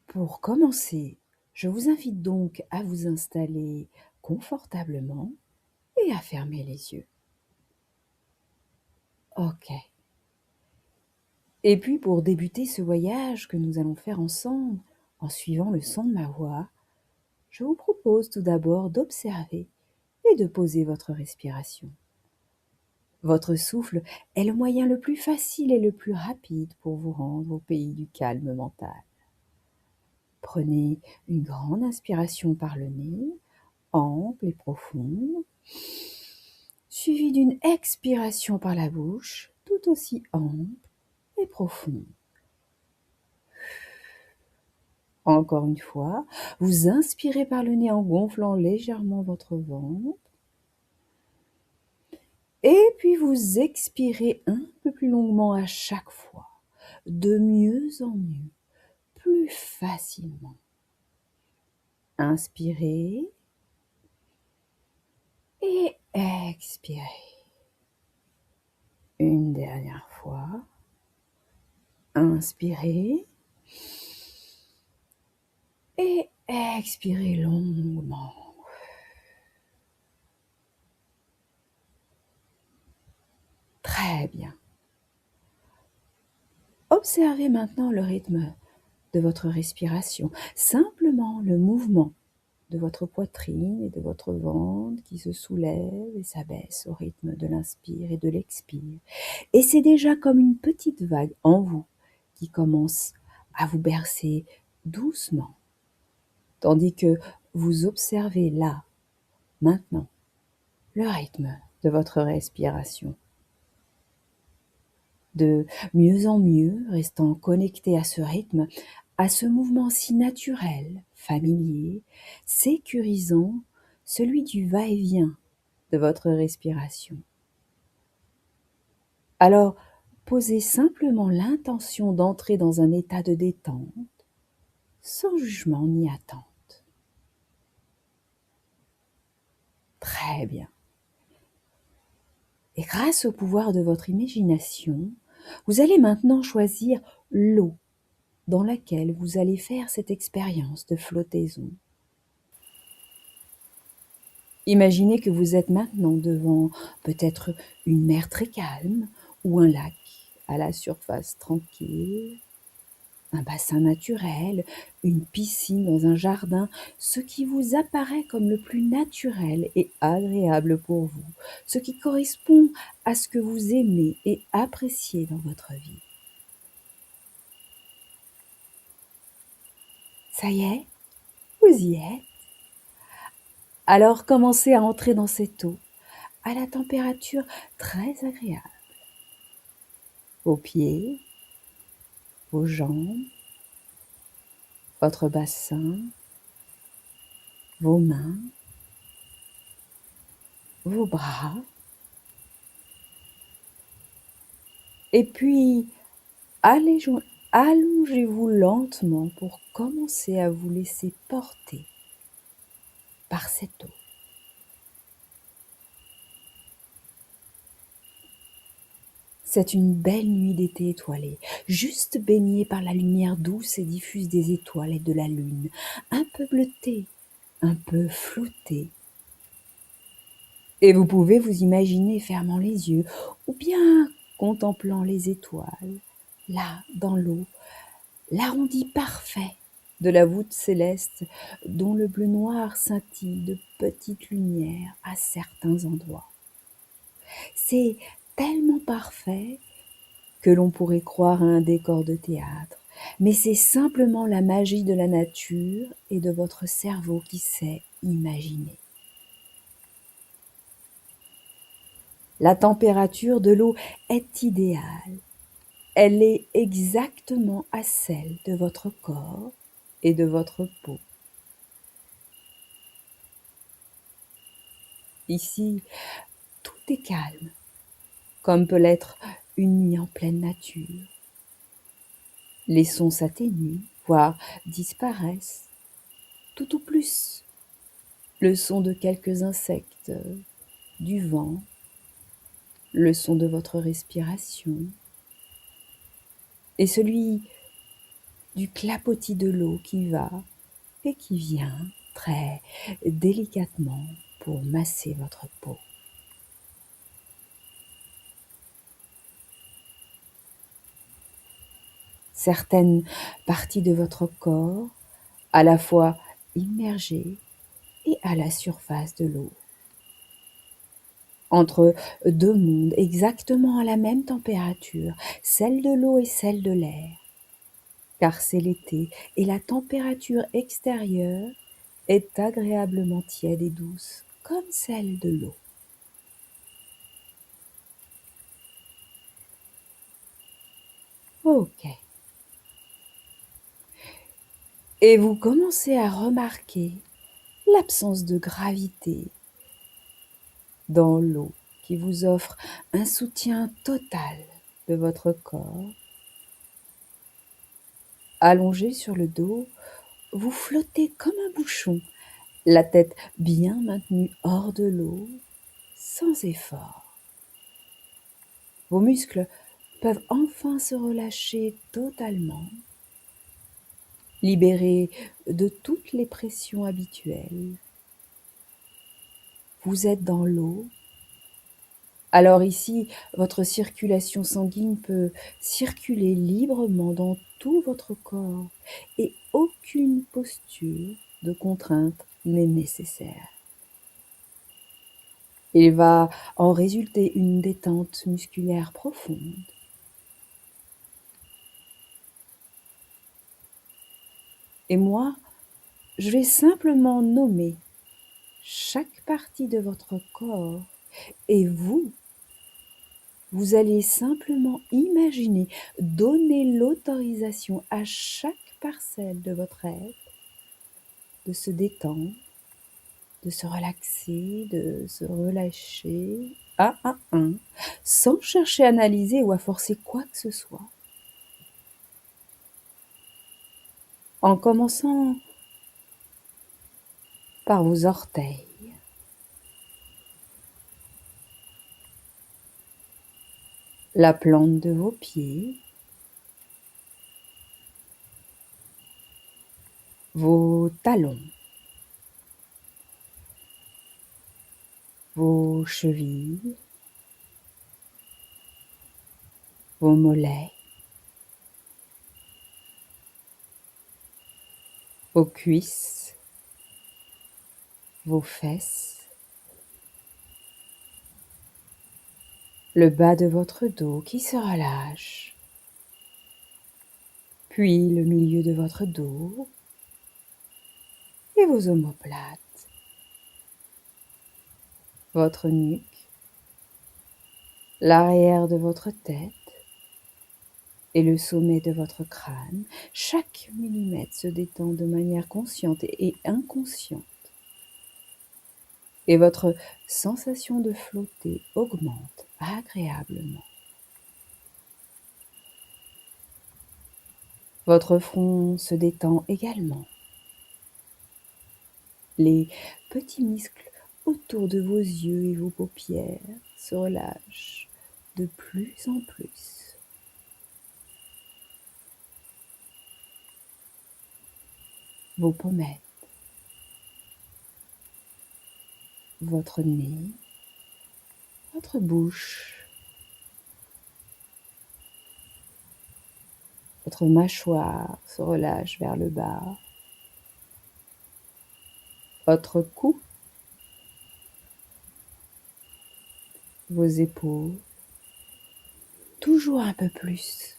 Pour commencer, je vous invite donc à vous installer confortablement et à fermer les yeux. Ok. Et puis pour débuter ce voyage que nous allons faire ensemble, en suivant le son de ma voix, je vous propose tout d'abord d'observer et de poser votre respiration. Votre souffle est le moyen le plus facile et le plus rapide pour vous rendre au pays du calme mental. Prenez une grande inspiration par le nez, ample et profonde, suivie d'une expiration par la bouche, tout aussi ample et profonde. Encore une fois, vous inspirez par le nez en gonflant légèrement votre ventre. Et puis vous expirez un peu plus longuement à chaque fois, de mieux en mieux, plus facilement. Inspirez et expirez. Une dernière fois. Inspirez et expirez longuement. Très bien. Observez maintenant le rythme de votre respiration, simplement le mouvement de votre poitrine et de votre ventre qui se soulève et s'abaisse au rythme de l'inspire et de l'expire. Et c'est déjà comme une petite vague en vous qui commence à vous bercer doucement, tandis que vous observez là, maintenant, le rythme de votre respiration. De mieux en mieux, restant connecté à ce rythme, à ce mouvement si naturel, familier, sécurisant, celui du va-et-vient de votre respiration. Alors, posez simplement l'intention d'entrer dans un état de détente, sans jugement ni attente. Très bien. Et grâce au pouvoir de votre imagination, vous allez maintenant choisir l'eau dans laquelle vous allez faire cette expérience de flottaison. Imaginez que vous êtes maintenant devant peut-être une mer très calme ou un lac à la surface tranquille, un bassin naturel, une piscine dans un jardin, ce qui vous apparaît comme le plus naturel et agréable pour vous, ce qui correspond à ce que vous aimez et appréciez dans votre vie. Ça y est, vous y êtes. Alors commencez à entrer dans cette eau, à la température très agréable. Vos pieds, vos jambes, votre bassin, vos mains, vos bras. Et puis, allongez-vous lentement pour commencer à vous laisser porter par cette eau. C'est une belle nuit d'été étoilée, juste baignée par la lumière douce et diffuse des étoiles et de la lune, un peu bleutée, un peu floutée. Et vous pouvez vous imaginer fermant les yeux ou bien contemplant les étoiles, là, dans l'eau, l'arrondi parfait de la voûte céleste dont le bleu noir scintille de petites lumières à certains endroits. C'est tellement parfait que l'on pourrait croire à un décor de théâtre, mais c'est simplement la magie de la nature et de votre cerveau qui sait imaginer. La température de l'eau est idéale. Elle est exactement à celle de votre corps et de votre peau. Ici, tout est calme, comme peut l'être une nuit en pleine nature. Les sons s'atténuent, voire disparaissent, tout au plus le son de quelques insectes, du vent, le son de votre respiration et celui du clapotis de l'eau qui va et qui vient très délicatement pour masser votre peau. Certaines parties de votre corps, à la fois immergées et à la surface de l'eau, entre deux mondes exactement à la même température, celle de l'eau et celle de l'air, car c'est l'été et la température extérieure est agréablement tiède et douce, comme celle de l'eau. Ok. Et vous commencez à remarquer l'absence de gravité dans l'eau qui vous offre un soutien total de votre corps. Allongé sur le dos, vous flottez comme un bouchon, la tête bien maintenue hors de l'eau, sans effort. Vos muscles peuvent enfin se relâcher totalement, libérés de toutes les pressions habituelles. Vous êtes dans l'eau. Alors ici, votre circulation sanguine peut circuler librement dans tout votre corps et aucune posture de contrainte n'est nécessaire. Il va en résulter une détente musculaire profonde. Et moi, je vais simplement nommer chaque partie de votre corps et vous allez simplement imaginer, donner l'autorisation à chaque parcelle de votre être de se détendre, de se relaxer, de se relâcher, un à un, sans chercher à analyser ou à forcer quoi que ce soit. En commençant par vos orteils, la plante de vos pieds, vos talons, vos chevilles, vos mollets, vos cuisses, vos fesses, le bas de votre dos qui se relâche, puis le milieu de votre dos et vos omoplates, votre nuque, l'arrière de votre tête et le sommet de votre crâne. Chaque millimètre se détend de manière consciente et inconsciente. Et votre sensation de flotter augmente agréablement. Votre front se détend également. Les petits muscles autour de vos yeux et vos paupières se relâchent de plus en plus. Vos pommettes, votre nez, votre bouche, votre mâchoire se relâche vers le bas, votre cou, vos épaules, toujours un peu plus.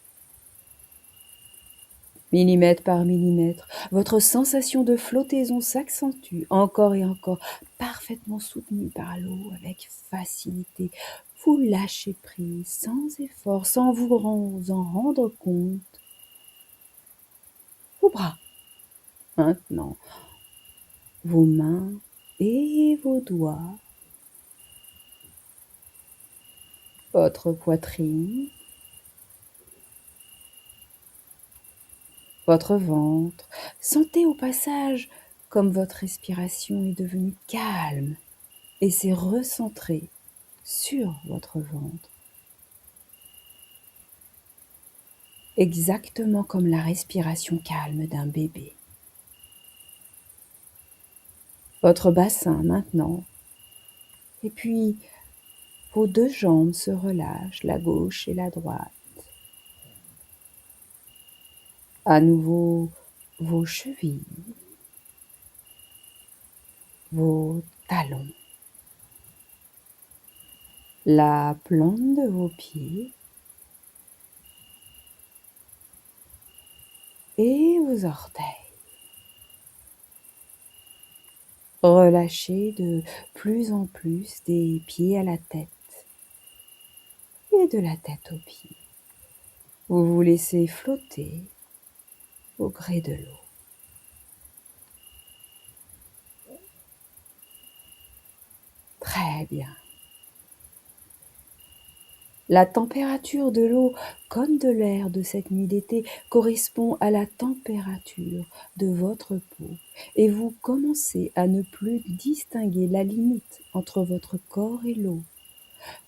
Millimètre par millimètre, votre sensation de flottaison s'accentue encore et encore, parfaitement soutenue par l'eau avec facilité. Vous lâchez prise sans effort, sans vous en rendre compte. Vos bras, maintenant, vos mains et vos doigts, votre poitrine, votre ventre. Sentez au passage comme votre respiration est devenue calme et s'est recentrée sur votre ventre. exactement comme la respiration calme d'un bébé. Votre bassin maintenant, et puis vos 2 jambes se relâchent, la gauche et la droite. À nouveau, vos chevilles, vos talons, la plante de vos pieds et vos orteils. Relâchez de plus en plus des pieds à la tête et de la tête aux pieds. Vous vous laissez flotter au gré de l'eau. Très bien. La température de l'eau comme de l'air de cette nuit d'été correspond à la température de votre peau et vous commencez à ne plus distinguer la limite entre votre corps et l'eau.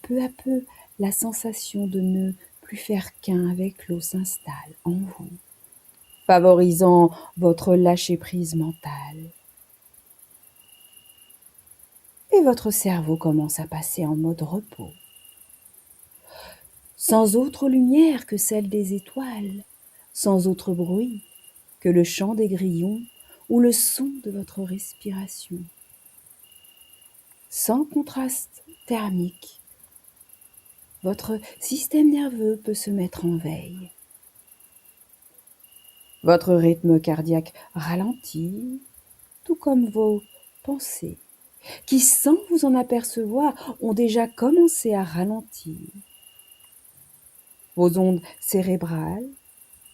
Peu à peu, la sensation de ne plus faire qu'un avec l'eau s'installe en vous, favorisant votre lâcher-prise mentale. Et votre cerveau commence à passer en mode repos. Sans autre lumière que celle des étoiles, sans autre bruit que le chant des grillons ou le son de votre respiration. Sans contraste thermique, votre système nerveux peut se mettre en veille. Votre rythme cardiaque ralentit, tout comme vos pensées, qui sans vous en apercevoir ont déjà commencé à ralentir. Vos ondes cérébrales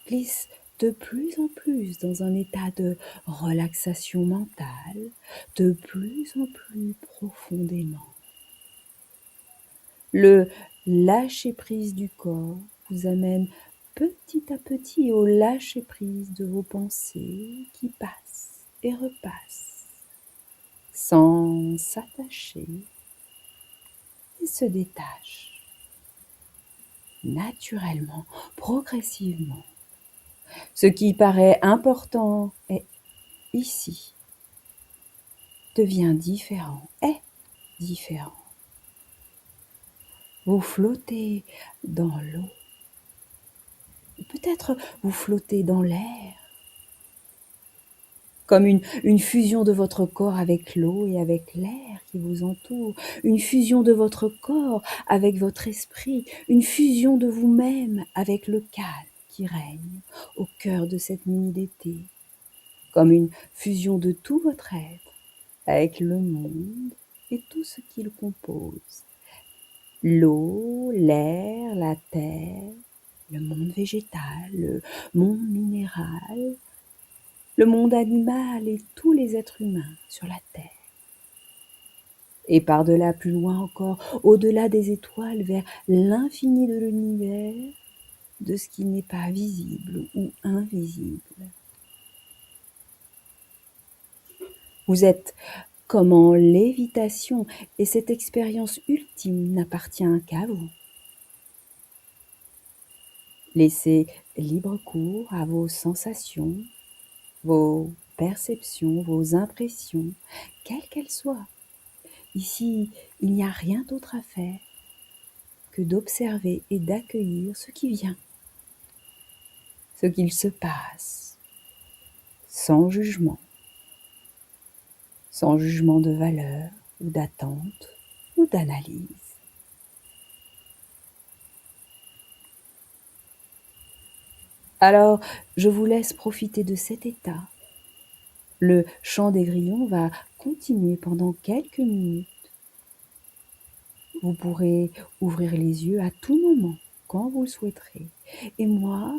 glissent de plus en plus dans un état de relaxation mentale, de plus en plus profondément. Le lâcher-prise du corps vous amène petit à petit au lâcher-prise de vos pensées qui passent et repassent, sans s'attacher et se détachent naturellement, progressivement. Ce qui paraît important est ici devient différent, est différent. Vous flottez dans l'eau, peut-être vous flottez dans l'air, comme une fusion de votre corps avec l'eau et avec l'air qui vous entoure, une fusion de votre corps avec votre esprit, une fusion de vous-même avec le calme qui règne au cœur de cette nuit d'été, comme une fusion de tout votre être avec le monde et tout ce qui le compose. L'eau, l'air, la terre, le monde végétal, le monde minéral, le monde animal et tous les êtres humains sur la terre. Et par-delà, plus loin encore, au-delà des étoiles, vers l'infini de l'univers, de ce qui n'est pas visible ou invisible. Vous êtes comme en lévitation et cette expérience ultime n'appartient qu'à vous. Laissez libre cours à vos sensations, vos perceptions, vos impressions, quelles qu'elles soient. Ici, il n'y a rien d'autre à faire que d'observer et d'accueillir ce qui vient, ce qu'il se passe, sans jugement de valeur ou d'attente ou d'analyse. Alors, je vous laisse profiter de cet état. Le chant des grillons va continuer pendant quelques minutes. Vous pourrez ouvrir les yeux à tout moment, quand vous le souhaiterez. Et moi,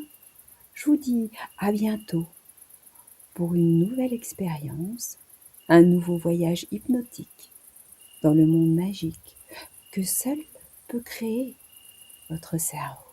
je vous dis à bientôt pour une nouvelle expérience, un nouveau voyage hypnotique dans le monde magique que seul peut créer votre cerveau.